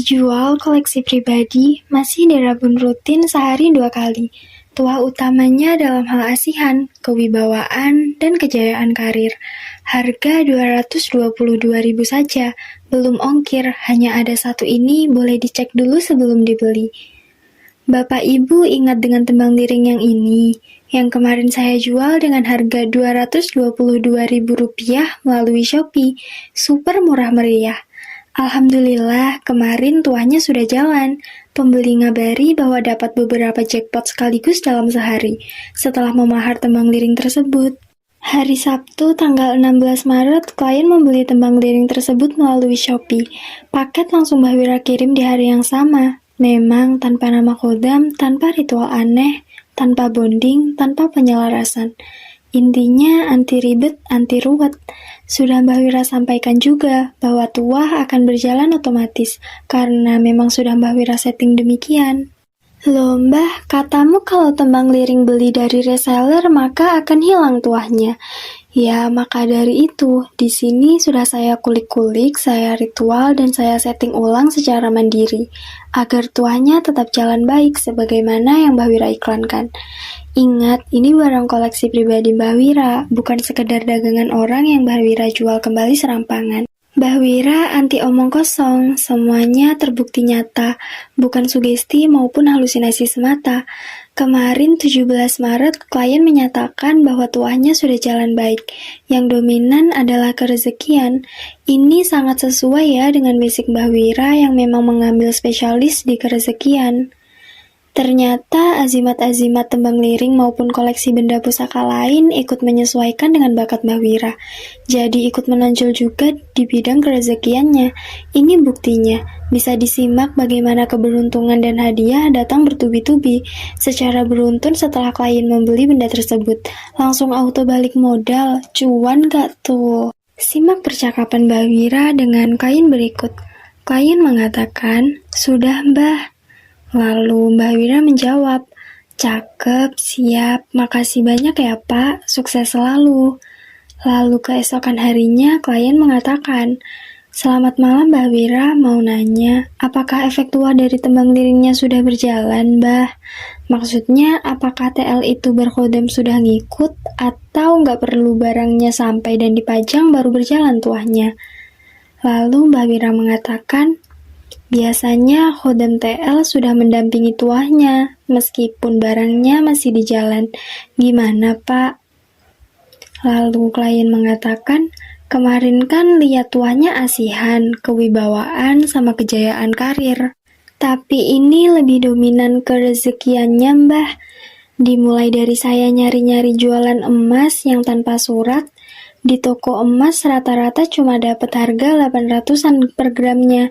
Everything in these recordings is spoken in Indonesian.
Dijual koleksi pribadi, masih dirabun rutin sehari 2 kali. Tuah utamanya dalam hal asihan, kewibawaan, dan kejayaan karir. Harga 222.000 saja, belum ongkir, hanya ada satu ini boleh dicek dulu sebelum dibeli. Bapak Ibu ingat dengan tembang liring yang ini, yang kemarin saya jual dengan harga Rp222.000 melalui Shopee, super murah meriah. Alhamdulillah, kemarin tuahnya sudah jalan. Pembeli ngabari bahwa dapat beberapa jackpot sekaligus dalam sehari, setelah memahar tembang liring tersebut. Hari Sabtu, tanggal 16 Maret, klien membeli tembang liring tersebut melalui Shopee. Paket langsung Mbak Wira kirim di hari yang sama. Memang tanpa nama kodam, tanpa ritual aneh, tanpa bonding, tanpa penyelarasan. Intinya anti ribet, anti ruwet. Sudah Mbak Wira sampaikan juga bahwa tuah akan berjalan otomatis, karena memang sudah Mbak Wira setting demikian. Loh Mbah, katamu kalau tembang liring beli dari reseller maka akan hilang tuahnya. Ya, maka dari itu, di sini sudah saya kulik-kulik, saya ritual, dan saya setting ulang secara mandiri, agar tuahnya tetap jalan baik sebagaimana yang Mbak Wira iklankan. Ingat, ini barang koleksi pribadi Mbak Wira, bukan sekedar dagangan orang yang Mbak Wira jual kembali serampangan. Mbak Wira anti omong kosong, semuanya terbukti nyata, bukan sugesti maupun halusinasi semata. Kemarin 17 Maret, klien menyatakan bahwa tuahnya sudah jalan baik. Yang dominan adalah kerezekian. Ini sangat sesuai ya dengan basic Mbak Wira yang memang mengambil spesialis di kerezekian. Ternyata azimat-azimat tembang liring maupun koleksi benda pusaka lain ikut menyesuaikan dengan bakat Mbak Wira. Jadi ikut menonjol juga di bidang kerezekiannya. Ini buktinya. Bisa disimak bagaimana keberuntungan dan hadiah datang bertubi-tubi. Secara beruntun setelah klien membeli benda tersebut. Langsung auto balik modal. Cuan gak tuh? Simak percakapan Mbak Wira dengan klien berikut. Klien mengatakan, "Sudah Mbah." Lalu Mbak Wira menjawab, "Cakep, siap, makasih banyak ya Pak, sukses selalu." Lalu keesokan harinya klien mengatakan, "Selamat malam Mbak Wira, mau nanya, apakah efek tuah dari tembang liringnya sudah berjalan Mbah? Maksudnya apakah TL itu berkodam sudah ngikut atau nggak perlu barangnya sampai dan dipajang baru berjalan tuahnya?" Lalu Mbak Wira mengatakan, "Biasanya khodam TL sudah mendampingi tuahnya, meskipun barangnya masih di jalan. Gimana Pak?" Lalu klien mengatakan, "Kemarin kan lihat tuahnya asihan, kewibawaan, sama kejayaan karir. Tapi ini lebih dominan kerezekiannya Mbah. Dimulai dari saya nyari-nyari jualan emas yang tanpa surat, di toko emas rata-rata cuma dapat harga 800-an per gramnya.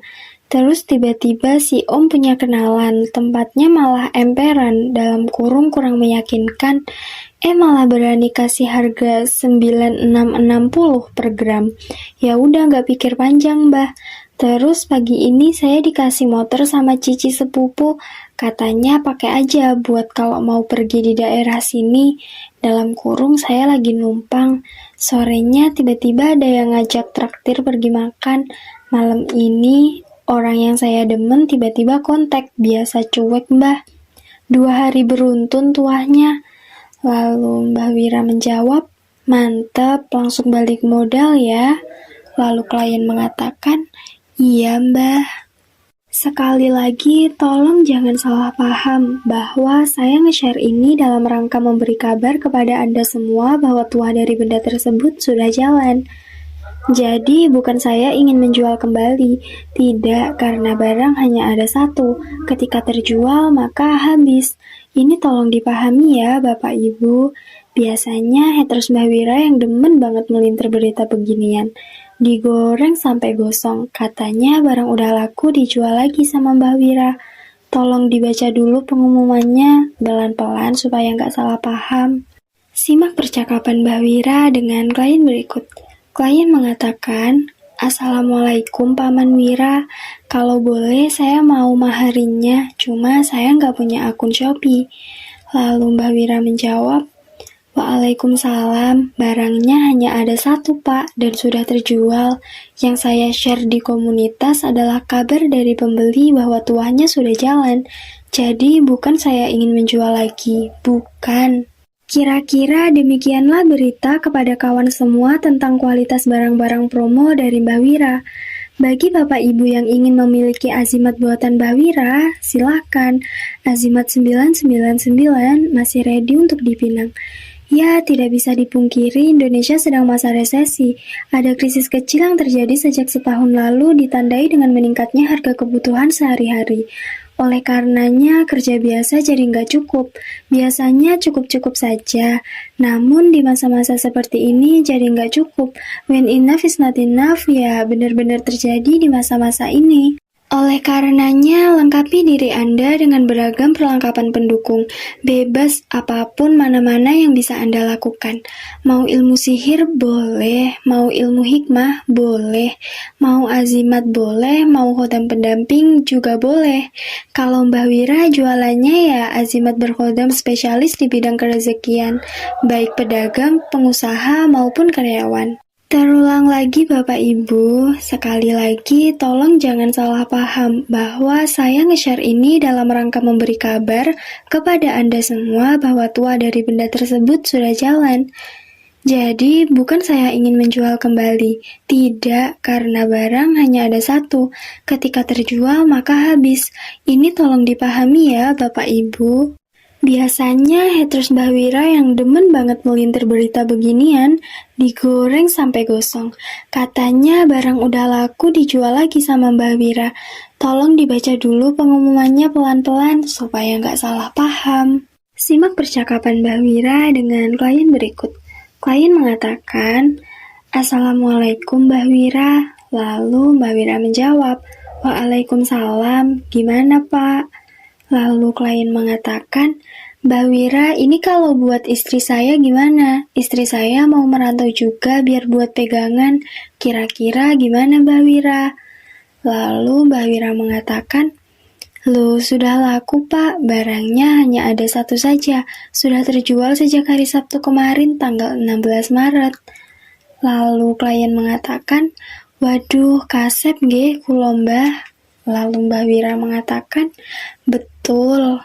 Terus tiba-tiba si Om punya kenalan, tempatnya malah emperan, dalam kurung kurang meyakinkan, malah berani kasih harga 9.660 per gram. Ya udah nggak pikir panjang Mbah. Terus pagi ini saya dikasih motor sama cici sepupu, katanya pakai aja buat kalau mau pergi di daerah sini. Dalam kurung saya lagi numpang. Sorenya tiba-tiba ada yang ngajak traktir pergi makan. Malam ini orang yang saya demen tiba-tiba kontak, biasa cuek Mbah. 2 hari beruntun tuahnya." Lalu Mbak Wira menjawab, "Mantep, langsung balik modal ya." Lalu klien mengatakan, "Iya Mbah." Sekali lagi, tolong jangan salah paham bahwa saya nge-share ini dalam rangka memberi kabar kepada Anda semua bahwa tuah dari benda tersebut sudah jalan. Jadi bukan saya ingin menjual kembali, tidak, karena barang hanya ada satu, ketika terjual maka habis. Ini tolong dipahami ya Bapak Ibu. Biasanya haters Mbak Wira yang demen banget melintir berita beginian. Digoreng sampai gosong, katanya barang udah laku dijual lagi sama Mbak Wira. Tolong dibaca dulu pengumumannya, pelan-pelan supaya nggak salah paham. Simak percakapan Mbak Wira dengan klien berikut. Klien mengatakan, "Assalamualaikum Paman Wira, kalau boleh saya mau maharinnya, cuma saya nggak punya akun Shopee." Lalu Mbak Wira menjawab, Waalaikumsalam, barangnya hanya ada satu Pak dan sudah terjual. Yang saya share di komunitas adalah kabar dari pembeli bahwa tuahnya sudah jalan. Jadi bukan saya ingin menjual lagi, bukan. Kira-kira demikianlah berita kepada kawan semua tentang kualitas barang-barang promo dari Mbak Wira. Bagi Bapak Ibu yang ingin memiliki Azimat buatan Mbak Wira, silakan. Azimat 999 masih ready untuk dipinang. Ya, tidak bisa dipungkiri Indonesia sedang masa resesi. Ada krisis kecil yang terjadi sejak setahun lalu ditandai dengan meningkatnya harga kebutuhan sehari-hari. Oleh karenanya, kerja biasa jadi nggak cukup. Biasanya cukup-cukup saja. Namun di masa-masa seperti ini jadi nggak cukup. When enough is not enough, ya benar-benar terjadi di masa-masa ini. Oleh karenanya, lengkapi diri Anda dengan beragam perlengkapan pendukung. Bebas apapun mana-mana yang bisa Anda lakukan. Mau ilmu sihir boleh, mau ilmu hikmah boleh, mau azimat boleh, mau khodam pendamping juga boleh. Kalau Mbah Wira jualannya ya azimat berkhodam spesialis di bidang kerezekian, baik pedagang, pengusaha maupun karyawan. Terulang lagi Bapak Ibu, sekali lagi tolong jangan salah paham bahwa saya nge-share ini dalam rangka memberi kabar kepada Anda semua bahwa tua dari benda tersebut sudah jalan. Jadi bukan saya ingin menjual kembali, tidak, karena barang hanya ada satu. Ketika terjual maka habis. Ini tolong dipahami ya Bapak Ibu. Biasanya haters Mbah Wira yang demen banget melintir berita beginian, digoreng sampai gosong. Katanya barang udah laku dijual lagi sama Mbah Wira. Tolong dibaca dulu pengumumannya pelan-pelan supaya nggak salah paham. Simak percakapan Mbah Wira dengan klien berikut. Klien mengatakan, "Assalamualaikum Mbah Wira." Lalu Mbah Wira menjawab, "Waalaikumsalam, gimana Pak?" Lalu klien mengatakan, "Mbak Wira, ini kalau buat istri saya gimana? Istri saya mau merantau juga biar buat pegangan. Kira-kira gimana Mbak Wira?" Lalu Mbak Wira mengatakan, "Loh, sudah laku Pak, barangnya hanya ada satu saja. Sudah terjual sejak hari Sabtu kemarin tanggal 16 Maret. Lalu klien mengatakan, "Waduh, kasep nggih kula Mbah." Lalu Mbah Wira mengatakan, "Betul,